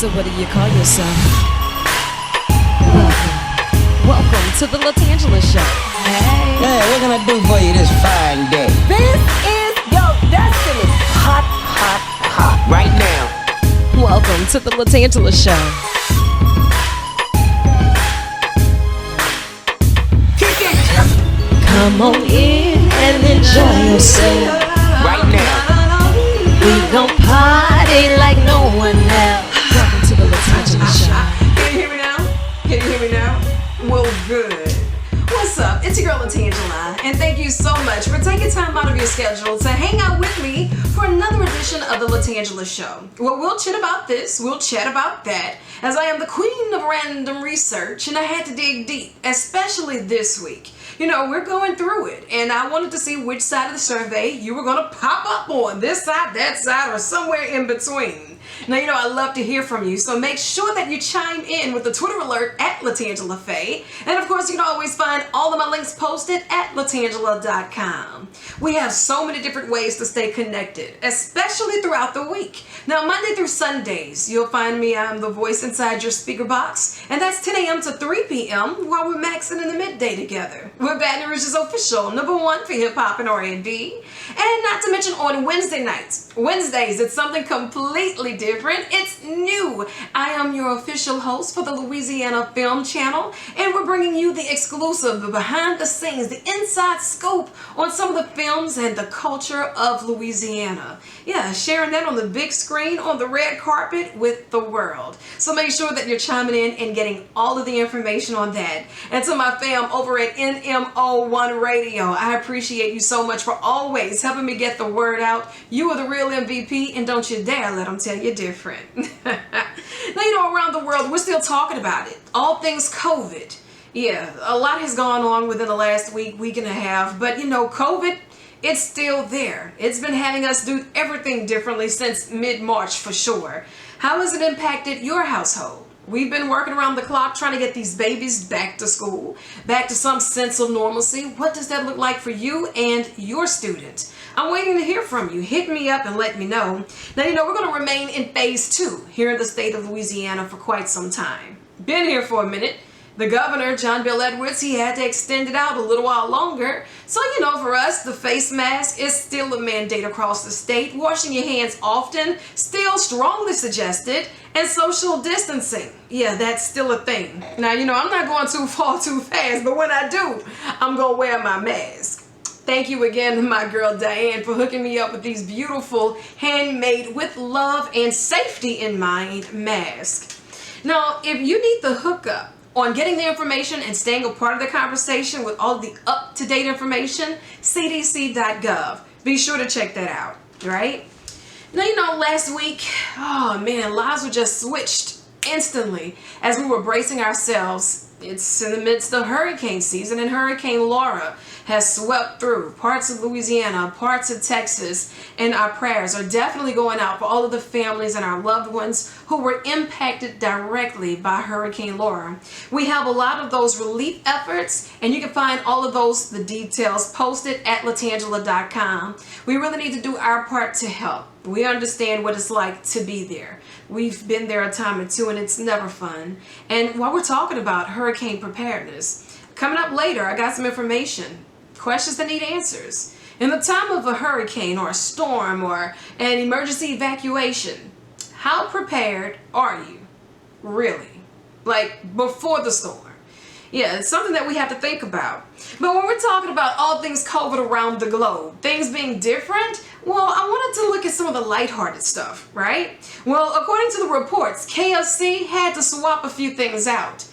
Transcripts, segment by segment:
So what do you call yourself? Welcome to the Latangela show. Hey, what can I do for you this fine day? This is your destiny. Hot, hot, hot. Right now. Welcome to the Latangela show. Kick it. Come on in and enjoy yourself. Right now. We gon' party like no one else. Welcome to the Latangela show. Can you hear me now? Can you hear me now? Well, good. What's up? It's your girl Latangela, and thank you so much for taking time out of your schedule to hang out with me for another edition of the Latangela show. Well, we'll chit about this, we'll chat about that, as I am the queen of random research, and I had to dig deep, especially this week. You know, we're going through it, and I wanted to see which side of the survey you were going to pop up on, this side, that side, or somewhere in between. Now, you know, I love to hear from you, so make sure that you chime in with the Twitter alert at Latangela Faye. And of course, you can always find all of my links posted at latangela.com. We have so many different ways to stay connected, especially throughout the week. Now, Monday through Sundays, you'll find me, I'm the voice inside your speaker box, and that's 10 a.m. to 3 p.m. while we're maxing in the midday together. We're Baton Rouge's official #1 for hip-hop and R&B. And not to mention on Wednesday nights. Wednesdays, it's something completely different. It's new. I am your official host for the Louisiana Film Channel, and we're bringing you the exclusive, the behind the scenes, the inside scoop on some of the films and the culture of Louisiana. Yeah, sharing that on the big screen, on the red carpet with the world. So make sure that you're chiming in and getting all of the information on that. And to my fam over at NMO1 Radio, I appreciate you so much for always helping me get the word out. You are the real MVP, and don't you dare let them tell you different. Now, you know, around the world, we're still talking about it. All things COVID. Yeah, a lot has gone on within the last week and a half, but you know, COVID, it's still there. It's been having us do everything differently since mid-March for sure. How has it impacted your household? We've been working around the clock trying to get these babies back to school, back to some sense of normalcy. What does that look like for you and your student? I'm waiting to hear from you. Hit me up and let me know. Now, you know, we're going to remain in phase 2 here in the state of Louisiana for quite some time. Been here for a minute. The governor, John Bill Edwards, he had to extend it out a little while longer. So, you know, for us, the face mask is still a mandate across the state. Washing your hands often, still strongly suggested. And social distancing, yeah, that's still a thing. Now, you know, I'm not going too far too fast, but when I do, I'm going to wear my mask. Thank you again to my girl Diane for hooking me up with these beautiful, handmade, with love and safety in mind masks. Now, if you need the hookup on getting the information and staying a part of the conversation with all the up-to-date information, cdc.gov. Be sure to check that out, right? Now, you know, last week, oh man, lives were just switched instantly as we were bracing ourselves. It's in the midst of hurricane season, and Hurricane Laura has swept through parts of Louisiana, parts of Texas, and our prayers are definitely going out for all of the families and our loved ones who were impacted directly by Hurricane Laura. We have a lot of those relief efforts, and you can find all of the details posted at latangela.com. We really need to do our part to help. We understand what it's like to be there. We've been there a time or two, and it's never fun. And while we're talking about hurricane preparedness, coming up later, I got some information, questions that need answers. In the time of a hurricane or a storm or an emergency evacuation, how prepared are you? Really? Like before the storm? Yeah, it's something that we have to think about. But when we're talking about all things COVID around the globe, things being different, well, I wanted to look at some of the lighthearted stuff, right? Well, according to the reports, KFC had to swap a few things out.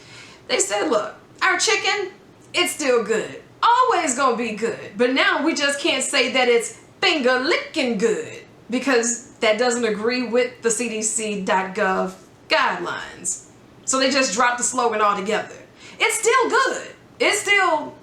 They said, look, our chicken, it's still good. Always gonna be good. But now we just can't say that it's finger licking good because that doesn't agree with the CDC.gov guidelines. So they just dropped the slogan altogether. It's still good. It's still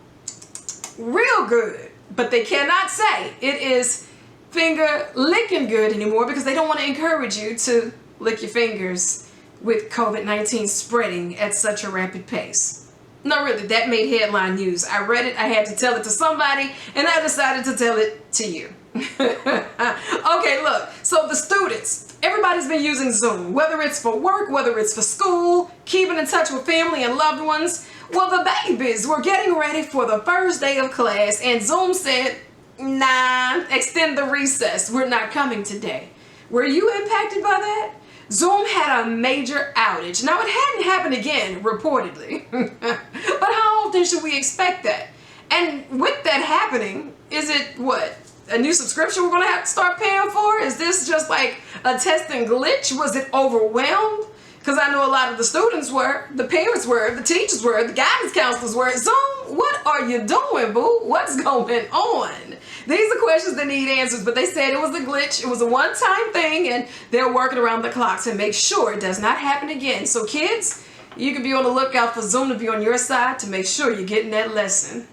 real good. But they cannot say it is finger licking good anymore because they don't want to encourage you to lick your fingers with COVID-19 spreading at such a rapid pace. No, really, that made headline news. I read it, I had to tell it to somebody, and I decided to tell it to you. Okay, look, so the students Everybody's been using Zoom, whether it's for work, whether it's for school, keeping in touch with family and loved ones. Well, the babies were getting ready for the first day of class, and Zoom said, nah, extend the recess. We're not coming today. Were you impacted by that? Zoom had a major outage. Now, it hadn't happened again, reportedly. But how often should we expect that? And with that happening, is it what? A new subscription we're going to have to start paying for? Is this just like a testing glitch? Was it overwhelmed? Because I know a lot of the students were, the parents were, the teachers were, the guidance counselors were. Zoom, what are you doing, boo? What's going on? These are questions that need answers, but they said it was a glitch. It was a one-time thing, and they're working around the clock to make sure it does not happen again. So kids, you can be on the lookout for Zoom to be on your side to make sure you're getting that lesson.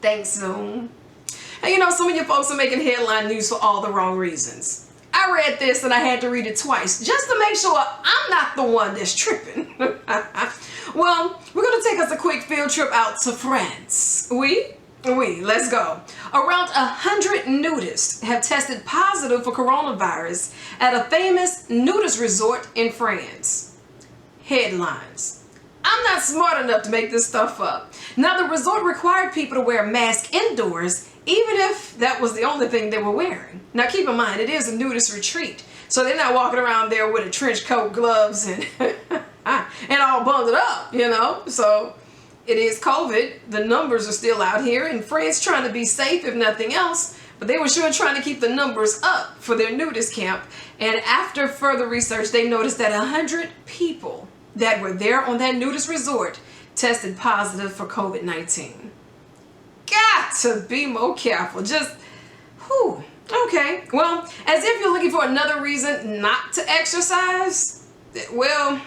Thanks, Zoom. And you know, some of you folks are making headline news for all the wrong reasons. I read this and I had to read it twice just to make sure I'm not the one that's tripping. Well, we're going to take us a quick field trip out to France. Oui, let's go. Around 100 nudists have tested positive for coronavirus at a famous nudist resort in France. Headlines. I'm not smart enough to make this stuff up. Now, the resort required people to wear a mask indoors, even if that was the only thing they were wearing. Now, keep in mind, it is a nudist retreat, so they're not walking around there with a trench coat, gloves, and and all bundled up, you know. So it is COVID. The numbers are still out here, and France trying to be safe, if nothing else. But they were sure trying to keep the numbers up for their nudist camp. And after further research, they noticed that 100 people that were there on that nudist resort tested positive for COVID-19. Got to be more careful. Just, whew. Okay. Well, as if you're looking for another reason not to exercise, well,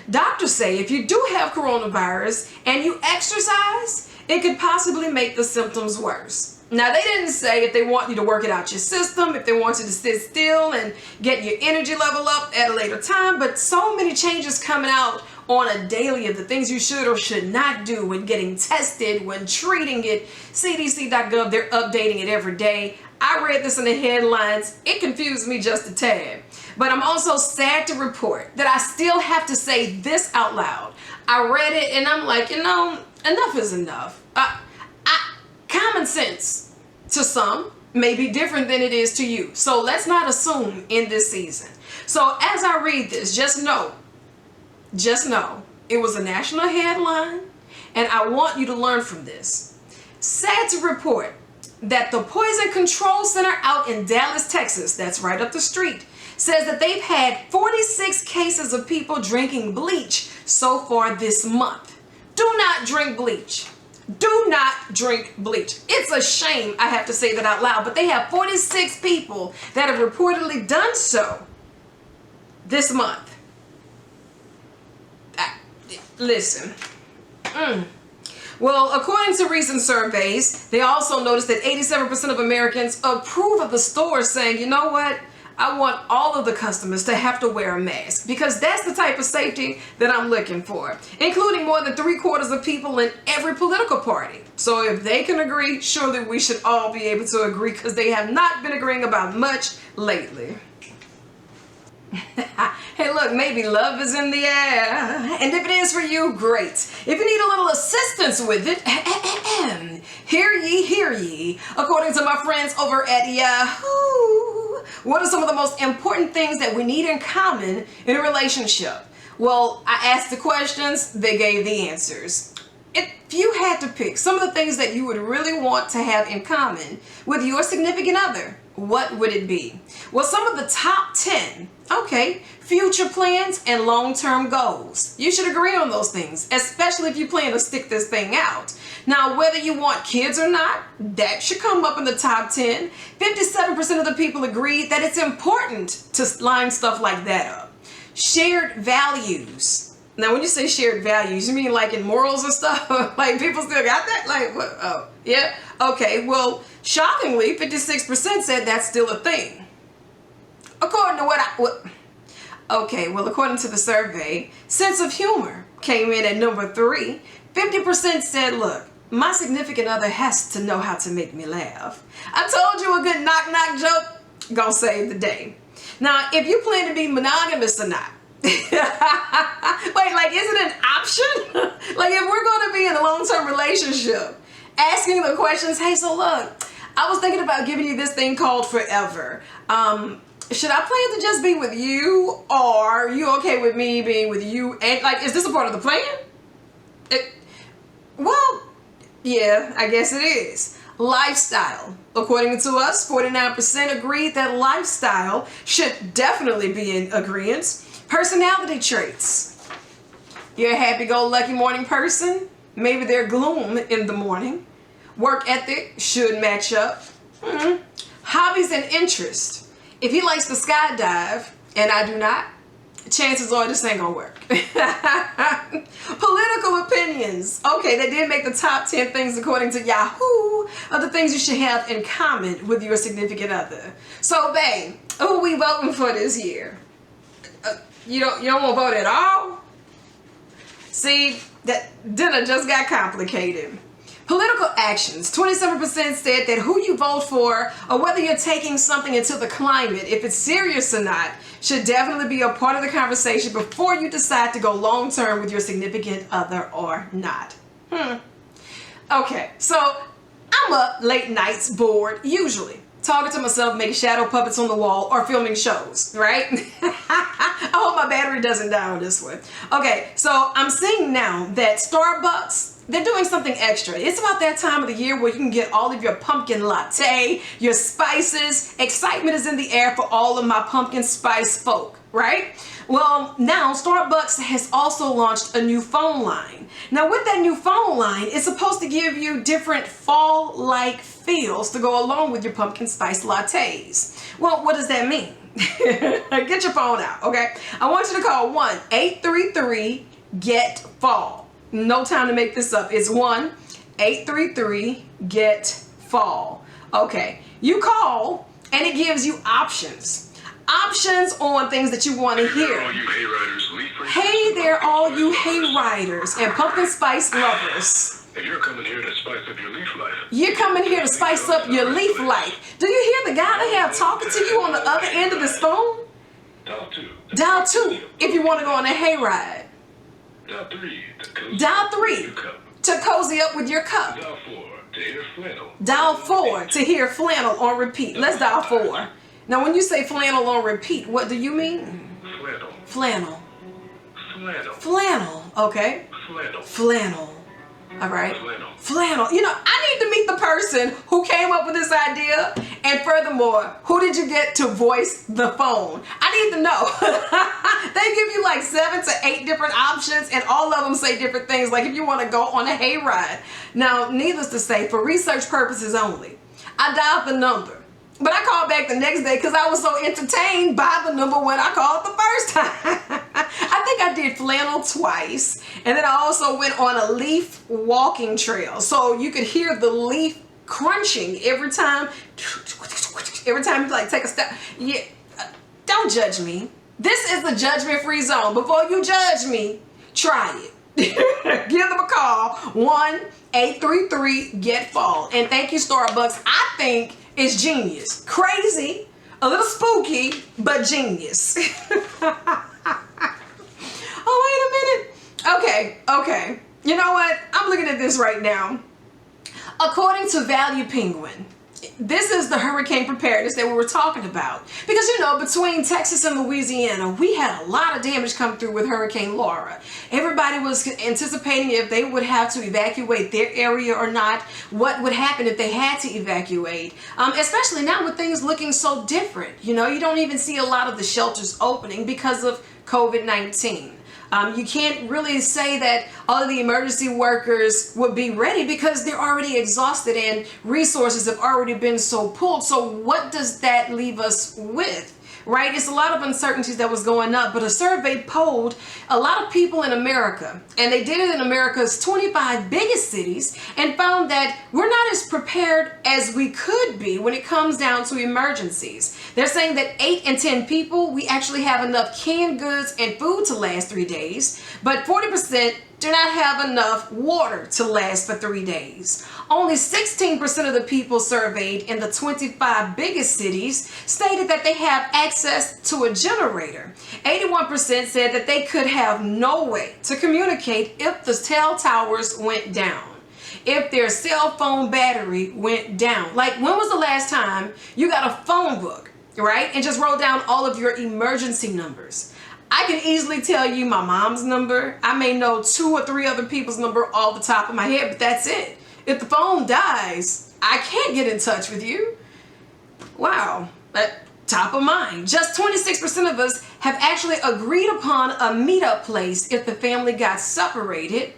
doctors say if you do have coronavirus and you exercise, it could possibly make the symptoms worse. Now, they didn't say if they want you to work it out your system, if they want you to sit still and get your energy level up at a later time, but so many changes coming out on a daily of the things you should or should not do when getting tested, when treating it. CDC.gov, they're updating it every day. I read this in the headlines. It confused me just a tad. But I'm also sad to report that I still have to say this out loud. I read it and I'm like, you know, enough is enough. Common sense to some may be different than it is to you. So let's not assume in this season. So as I read this, just know it was a national headline, and I want you to learn from this. Sad to report that the Poison Control Center out in Dallas, Texas, that's right up the street, says that they've had 46 cases of people drinking bleach so far this month. Do not drink bleach. Do not drink bleach. It's a shame I have to say that out loud, but they have 46 people that have reportedly done so this month. Listen. Well, according to recent surveys, they also noticed that 87% of Americans approve of the store saying, you know what? I want all of the customers to have to wear a mask because that's the type of safety that I'm looking for, including more than 3/4 of people in every political party. So if they can agree, surely we should all be able to agree because they have not been agreeing about much lately. Hey, look, maybe love is in the air. And if it is for you, great. If you need a little assistance with it, hear ye. According to my friends over at Yahoo, what are some of the most important things that we need in common in a relationship? Well, I asked the questions, they gave the answers. If you had to pick some of the things that you would really want to have in common with your significant other, what would it be? Well, some of the top 10, future plans and long-term goals. You should agree on those things, especially if you plan to stick this thing out. Now, whether you want kids or not, that should come up in the top 10. 57% of the people agreed that it's important to line stuff like that up. Shared values. Now, when you say shared values, you mean like in morals and stuff? Like people still got that? Like, what? Oh, yeah? Okay, well, shockingly, 56% said that's still a thing. According to the survey, sense of humor came in at number 3. 50% said, look, my significant other has to know how to make me laugh. I told you a good knock-knock joke gonna save the day. Now, if you plan to be monogamous or not, wait, like, is it an option? Like, if we're going to be in a long-term relationship, asking the questions, hey, so look, I was thinking about giving you this thing called forever. Should I plan to just be with you, or are you okay with me being with you? And, like, is this a part of the plan? Well, yeah, I guess it is. Lifestyle. According to us, 49% agreed that lifestyle should definitely be in agreement. Personality traits. You're a happy-go-lucky morning person. Maybe they're gloom in the morning. Work ethic should match up. Hobbies and interests. If he likes to skydive and I do not, chances are this ain't gonna work. Political opinions. Okay, they did make the top 10 things according to Yahoo of the things you should have in common with your significant other. So, babe, who we voting for this year? You don't want to vote at all? See, that dinner just got complicated. Political actions. 27% said that who you vote for or whether you're taking something into the climate, if it's serious or not, should definitely be a part of the conversation before you decide to go long-term with your significant other or not. Okay, so I'm up late nights, bored, usually. Talking to myself, making shadow puppets on the wall, or filming shows, right? I hope my battery doesn't die on this one. Okay, so I'm seeing now that Starbucks, they're doing something extra. It's about that time of the year where you can get all of your pumpkin latte, your spices. Excitement is in the air for all of my pumpkin spice folk, right? Well, now Starbucks has also launched a new phone line. Now with that new phone line, it's supposed to give you different fall-like feels to go along with your pumpkin spice lattes. Well, what does that mean? Get your phone out, okay? I want you to call 1-833-GET-FALL. No time to make this up. It's 1-833-GET-FALL. Okay, you call and it gives you options. Options on things that you want to hear. Hey there, all you hayriders and pumpkin spice lovers. And you're coming here to spice up your leaf life. You're coming here to spice up your leaf life. Do you hear the guy they have talking to you on the other end of this phone? Dial 2. Dial 2 if you want to go on a hayride. Dial 3 to cozy up with your cup. Dial 4 to hear flannel. Dial 4 to hear flannel on repeat. Let's dial 4. Now, when you say flannel on repeat, what do you mean? Flannel. Flannel. Okay. Flannel. All right. Flannel. You know, I need to meet the person who came up with this idea. And furthermore, who did you get to voice the phone? I need to know. They give you like 7 to 8 different options, and all of them say different things. Like if you want to go on a hayride. Now, needless to say, for research purposes only, I dialed the number. But I called back the next day because I was so entertained by the number when I called the first time. I think I did flannel twice. And then I also went on a leaf walking trail. So you could hear the leaf crunching every time you like take a step. Yeah, don't judge me. This is the judgment-free zone. Before you judge me, try it. Give them a call. 1-833-GET-FALL. And thank you, Starbucks. I think it's genius. Crazy, a little spooky, but genius. Oh, wait a minute. Okay. You know what? I'm looking at this right now. According to Value Penguin, this is the hurricane preparedness that we were talking about. Because, you know, between Texas and Louisiana, we had a lot of damage come through with Hurricane Laura. Everybody was anticipating if they would have to evacuate their area or not, what would happen if they had to evacuate. Especially now with things looking so different. You know, you don't even see a lot of the shelters opening because of COVID-19. You can't really say that all of the emergency workers would be ready because they're already exhausted and resources have already been so pulled. So what does that leave us with? Right? It's a lot of uncertainties that was going up, but a survey polled a lot of people in America, and they did it in America's 25 biggest cities, and found that we're not as prepared as we could be when it comes down to emergencies. They're saying that 8 in 10 people, we actually have enough canned goods and food to last 3 days, but 40% do not have enough water to last for 3 days. Only 16% of the people surveyed in the 25 biggest cities stated that they have access to a generator. 81% said that they could have no way to communicate if the cell towers went down, if their cell phone battery went down. Like, when was the last time you got a phone book, right, and just wrote down all of your emergency numbers? I can easily tell you my mom's number. I may know 2 or 3 other people's number off the top of my head, but that's it. If the phone dies, I can't get in touch with you. Wow, that top of mind. Just 26% of us have actually agreed upon a meetup place if the family got separated.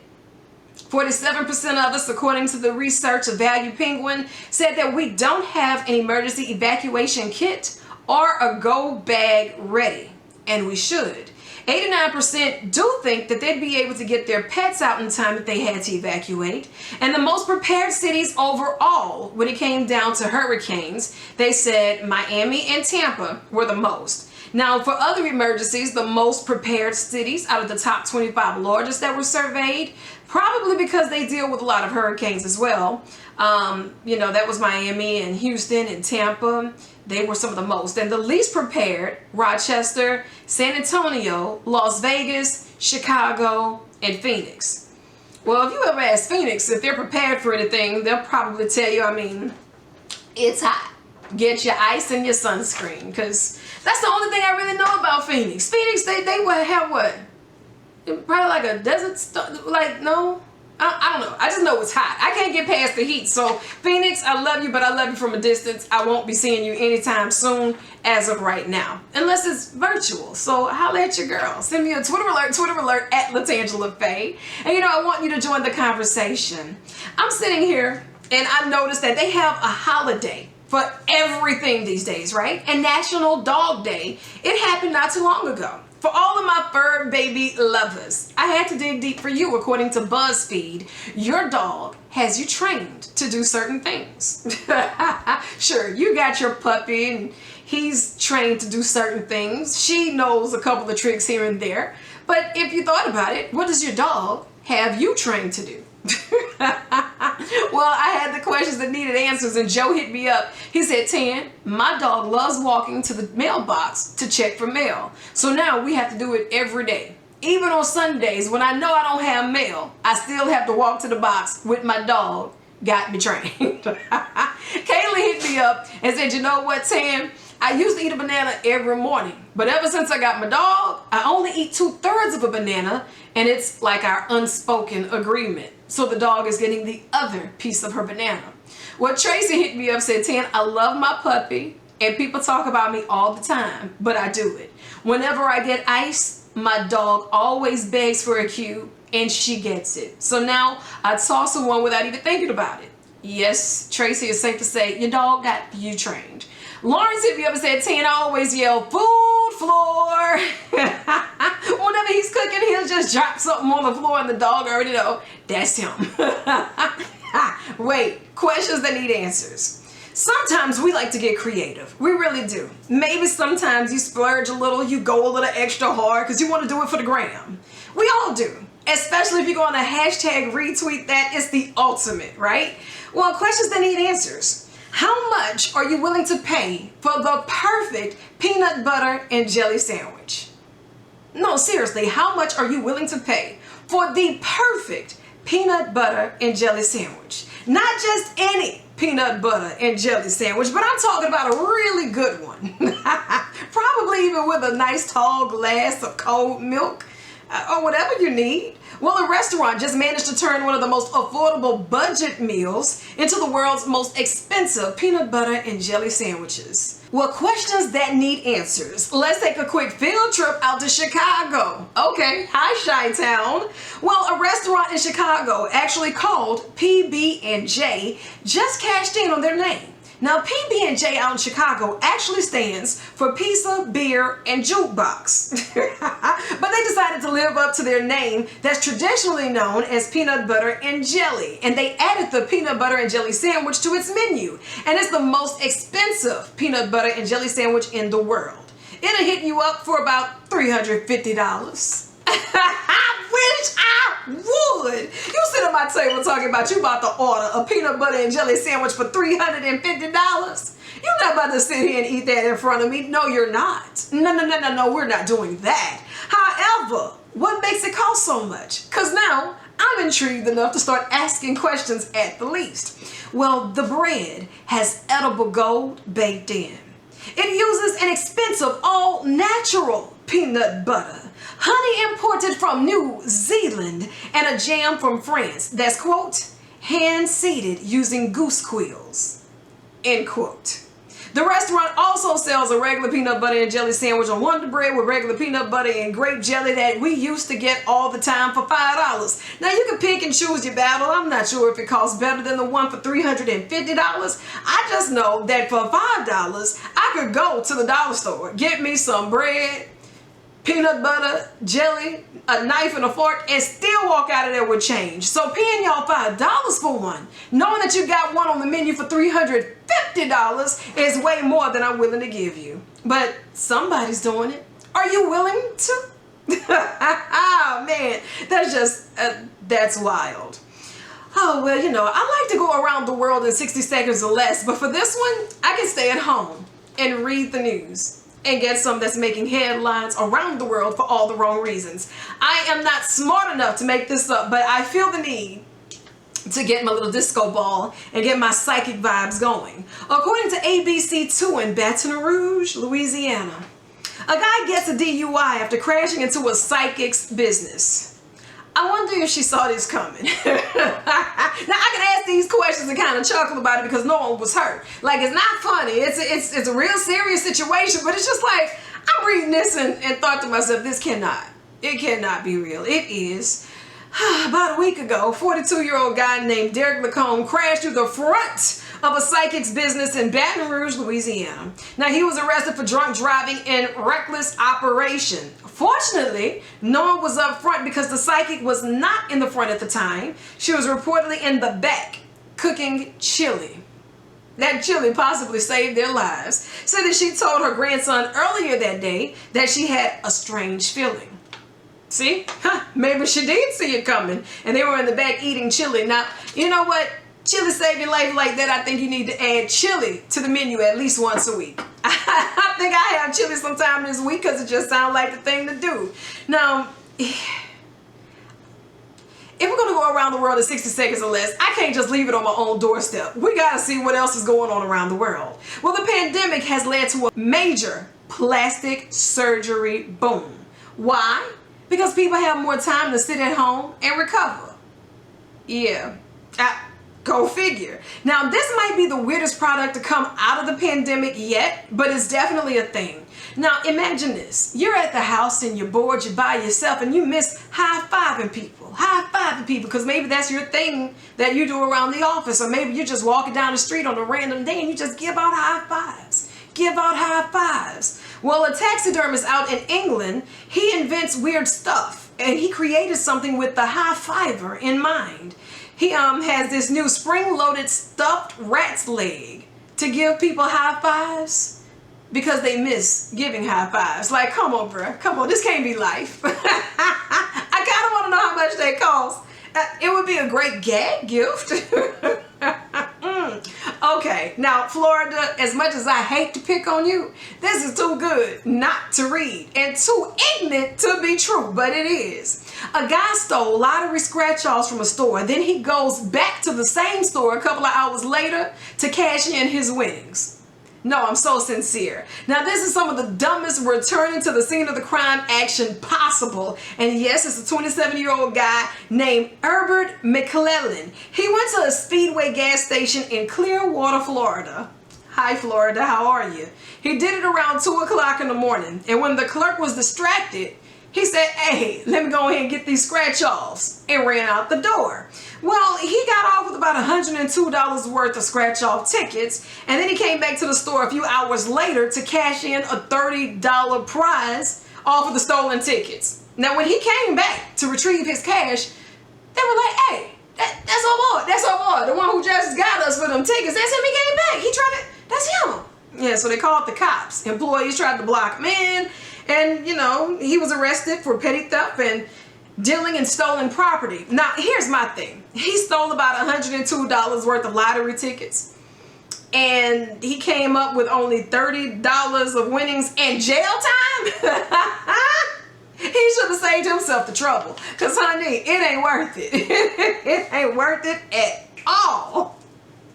47% of us, according to the research of Value Penguin, said that we don't have an emergency evacuation kit or a go bag ready, and we should. 89% do think that they'd be able to get their pets out in time if they had to evacuate. And the most prepared cities overall, when it came down to hurricanes, they said Miami and Tampa were the most. Now, for other emergencies, the most prepared cities out of the top 25 largest that were surveyed, probably because they deal with a lot of hurricanes as well. That was Miami and Houston and Tampa. They were some of the most. And the least prepared, Rochester, San Antonio, Las Vegas, Chicago, and Phoenix. Well, if you ever ask Phoenix if they're prepared for anything, they'll probably tell you, it's hot. Get your ice and your sunscreen, because that's the only thing I really know about Phoenix. Phoenix, they would have what? Probably like a desert, no? I don't know. I just know it's hot. I can't get past the heat. So, Phoenix, I love you, but I love you from a distance. I won't be seeing you anytime soon as of right now, unless it's virtual. So, holla at your girl. Send me a Twitter alert at Latangela Faye. And, I want you to join the conversation. I'm sitting here, and I noticed that they have a holiday for everything these days, right? And National Dog Day. It happened not too long ago. For all of my fur baby lovers, I had to dig deep for you. According to BuzzFeed, your dog has you trained to do certain things. Sure, you got your puppy and he's trained to do certain things. She knows a couple of tricks here and there. But if you thought about it, what does your dog have you trained to do? Well, I had the questions that needed answers, and Joe hit me up. He said, Tan, my dog loves walking to the mailbox to check for mail. So now we have to do it every day. Even on Sundays, when I know I don't have mail, I still have to walk to the box with my dog. Got me trained. Kayla hit me up and said, you know what, Tan? I used to eat a banana every morning, but ever since I got my dog, I only eat 2/3 of a banana, and it's like our unspoken agreement. So the dog is getting the other piece of her banana. Well, Tracy hit me up, said, Tan, I love my puppy, and people talk about me all the time, but I do it. Whenever I get ice, my dog always begs for a cue, and she gets it. So now I toss her one without even thinking about it. Yes, Tracy, it's safe to say your dog got you trained. Lawrence hit me up and said, Tan, I always yell, food floor. Whenever he's cooking, he'll just drop something on the floor and the dog already know that's him. Wait, questions that need answers. Sometimes we like to get creative. We really do. Maybe sometimes you splurge a little, you go a little extra hard because you want to do it for the gram. We all do. Especially if you go on a hashtag retweet that, it's the ultimate, right? Well, questions that need answers. How much are you willing to pay for the perfect peanut butter and jelly sandwich? No, seriously, how much are you willing to pay for the perfect peanut butter and jelly sandwich? Not just any peanut butter and jelly sandwich, but I'm talking about a really good one. Probably even with a nice tall glass of cold milk or whatever you need. Well, a restaurant just managed to turn one of the most affordable budget meals into the world's most expensive peanut butter and jelly sandwiches. Well, questions that need answers. Let's take a quick field trip out to Chicago. Okay, hi Chi-Town. Well, a restaurant in Chicago actually called PB&J just cashed in on their name. Now, PB&J out in Chicago actually stands for Pizza, Beer, and Jukebox. But they decided to live up to their name that's traditionally known as peanut butter and jelly. And they added the peanut butter and jelly sandwich to its menu. And it's the most expensive peanut butter and jelly sandwich in the world. It'll hit you up for about $350. Which I would. You sit at my table talking about you about to order a peanut butter and jelly sandwich for $350. You're not about to sit here and eat that in front of me. No, you're not. No, we're not doing that. However, what makes it cost so much? Because now I'm intrigued enough to start asking questions at the least. Well, the bread has edible gold baked in. It uses an expensive, all natural peanut butter, honey imported from New Zealand, and a jam from France that's, quote, hand-seeded using goose quills, end quote. The restaurant also sells a regular peanut butter and jelly sandwich on Wonder Bread with regular peanut butter and grape jelly that we used to get all the time for $5. Now you can pick and choose your battle. I'm not sure if it costs better than the one for $350. I just know that for $5, I could go to the dollar store, get me some bread, peanut butter, jelly, a knife and a fork, and still walk out of there with change. So paying y'all $5 for one, knowing that you got one on the menu for $350 is way more than I'm willing to give you. But somebody's doing it. Are you willing to? Oh man, that's just, that's wild. Oh, well, you know, I like to go around the world in 60 seconds or less, but for this one, I can stay at home and read the news and get some that's making headlines around the world for all the wrong reasons. I am not smart enough to make this up, but I feel the need to get my little disco ball and get my psychic vibes going. According to ABC2 in Baton Rouge, Louisiana, a guy gets a DUI after crashing into a psychic's business. I wonder if she saw this coming. Now, I can ask these questions and kind of chuckle about it because no one was hurt. Like, it's not funny. It's a real serious situation, but it's just like, I'm reading this and thought to myself, it cannot be real. It is. About a week ago, 42-year-old guy named Derek Lacombe crashed through the front of a psychic's business in Baton Rouge, Louisiana. Now, he was arrested for drunk driving and reckless operation. Fortunately, no one was up front because the psychic was not in the front at the time. She was reportedly in the back cooking chili. That chili possibly saved their lives. Said that she told her grandson earlier that day that she had a strange feeling. See? Maybe she did see it coming and they were in the back eating chili. Now, you know what? Chili saved your life like that. I think you need to add chili to the menu at least once a week. I think I have chili sometime this week because it just sounds like the thing to do. Now, if we're going to go around the world in 60 seconds or less, I can't just leave it on my own doorstep. We got to see what else is going on around the world. Well, the pandemic has led to a major plastic surgery boom. Why? Because people have more time to sit at home and recover. Yeah. Go figure. Now, this might be the weirdest product to come out of the pandemic yet, but it's definitely a thing. Now, imagine this. You're at the house and you're bored, you're by yourself, and you miss high-fiving people. High-fiving people, because maybe that's your thing that you do around the office, or maybe you're just walking down the street on a random day and you just give out high fives. Give out high fives. Well, a taxidermist out in England, he invents weird stuff, and he created something with the high fiver in mind. He has this new spring-loaded stuffed rat's leg to give people high fives because they miss giving high fives. Like, come on, bruh. Come on. This can't be life. I kind of want to know how much they cost. It would be a great gag gift. Okay, now Florida, as much as I hate to pick on you, this is too good not to read and too ignorant to be true, but it is. A guy stole lottery scratch-offs from a store, then he goes back to the same store a couple of hours later to cash in his winnings. No, I'm so sincere. Now, this is some of the dumbest returning to the scene of the crime action possible. And yes, it's a 27-year-old guy named Herbert McClellan. He went to a Speedway gas station in Clearwater, Florida. Hi, Florida, how are you? He did it around 2 o'clock in the morning. And when the clerk was distracted, he said, hey, let me go ahead and get these scratch-offs, and ran out the door. Well, he got off with about $102 worth of scratch-off tickets, and then he came back to the store a few hours later to cash in a $30 prize off of the stolen tickets. Now, when he came back to retrieve his cash, they were like, hey, that's our boy, the one who just got us for them tickets. That's him, he came back. That's him. Yeah, so they called the cops. Employees tried to block him in. And, you know, he was arrested for petty theft and dealing in stolen property. Now, here's my thing. He stole about $102 worth of lottery tickets. And he came up with only $30 of winnings and jail time? He should have saved himself the trouble. Because, honey, it ain't worth it. It ain't worth it at all.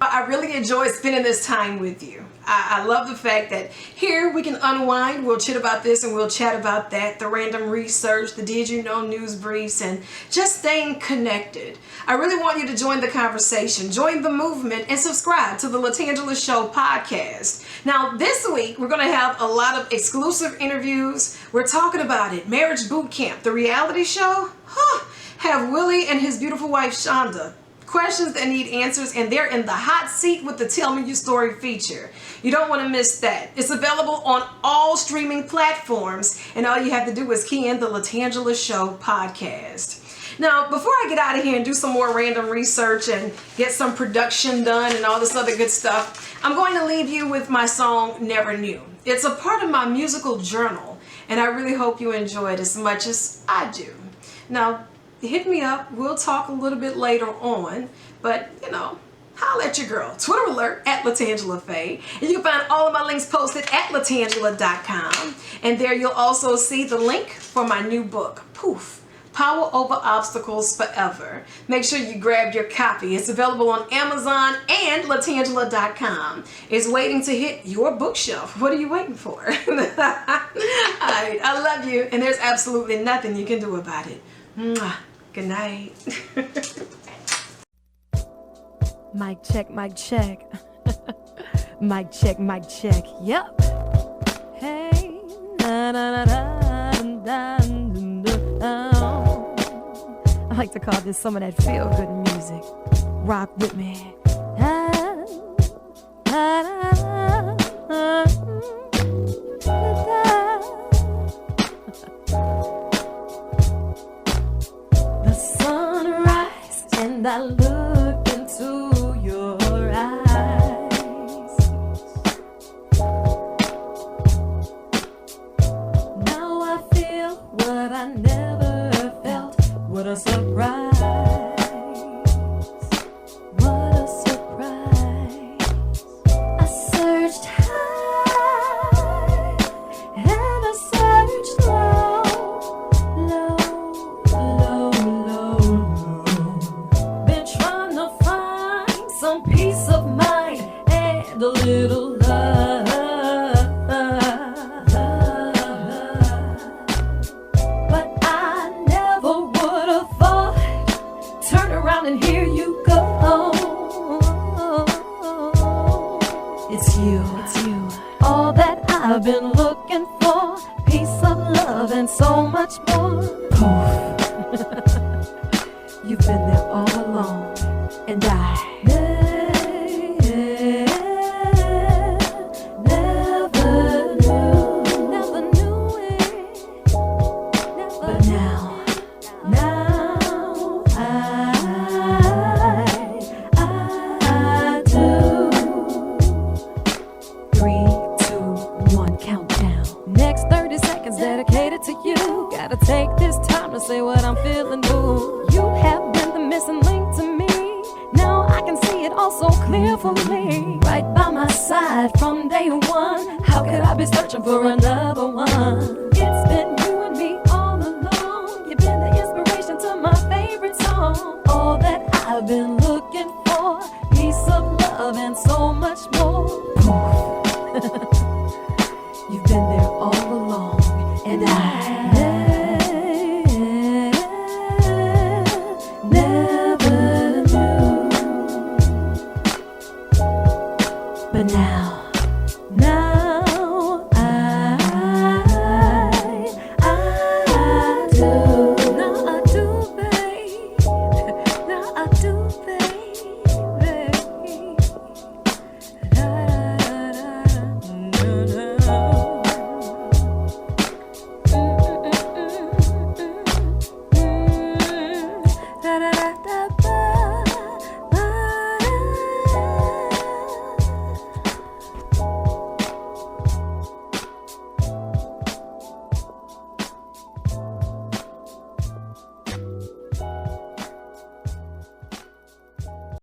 I really enjoyed spending this time with you. I love the fact that here we can unwind, we'll chit about this and we'll chat about that, the random research, the did you know news briefs, and just staying connected. I really want you to join the conversation, join the movement, and subscribe to the Latangela Show podcast. Now, this week, we're going to have a lot of exclusive interviews. We're talking about it. Marriage Boot Camp, the reality show. Have Willie and his beautiful wife, Shanda. Questions that need answers, and they're in the hot seat with the Tell Me Your Story feature. You don't want to miss that. It's available on all streaming platforms, and all you have to do is key in the Latangela Show podcast. Now, before I get out of here and do some more random research and get some production done and all this other good stuff, I'm going to leave you with my song, Never Knew. It's a part of my musical journal, and I really hope you enjoy it as much as I do. Now, hit me up. We'll talk a little bit later on, but, holla at your girl. Twitter alert at Latangela Faye. And you can find all of my links posted at latangela.com. And there you'll also see the link for my new book, Poof, Power Over Obstacles Forever. Make sure you grab your copy. It's available on Amazon, and Latangela.com is waiting to hit your bookshelf. What are you waiting for? All right, I love you, and there's absolutely nothing you can do about it. Mwah. Good night. Mic check, mic check. Mic check, mic check. Yep. Hey. Na, na, na, na, na, na, na. I like to call this some of that feel-good music. Rock with me. Ah, ah, ah, ah, the sunrise, and I look into your eyes. Now I feel what I never felt. What a surprise. What a surprise. I searched high and I searched low, low, low, low, low. Been trying to find some peace of mind and a little love. But I never would have thought, turn around and here you go. It's you, all that I've been looking for. Peace of love and so much more. Poof. You've been there all along, and I never knew it. But now I do. 3, 2, 1, countdown. Next 30 seconds dedicated to you. Gotta take this time to say what I'm feeling, boo. You have been the missing link to me. Now I can see it all so clear for me. Right by my side from day one. How could I be searching for another one?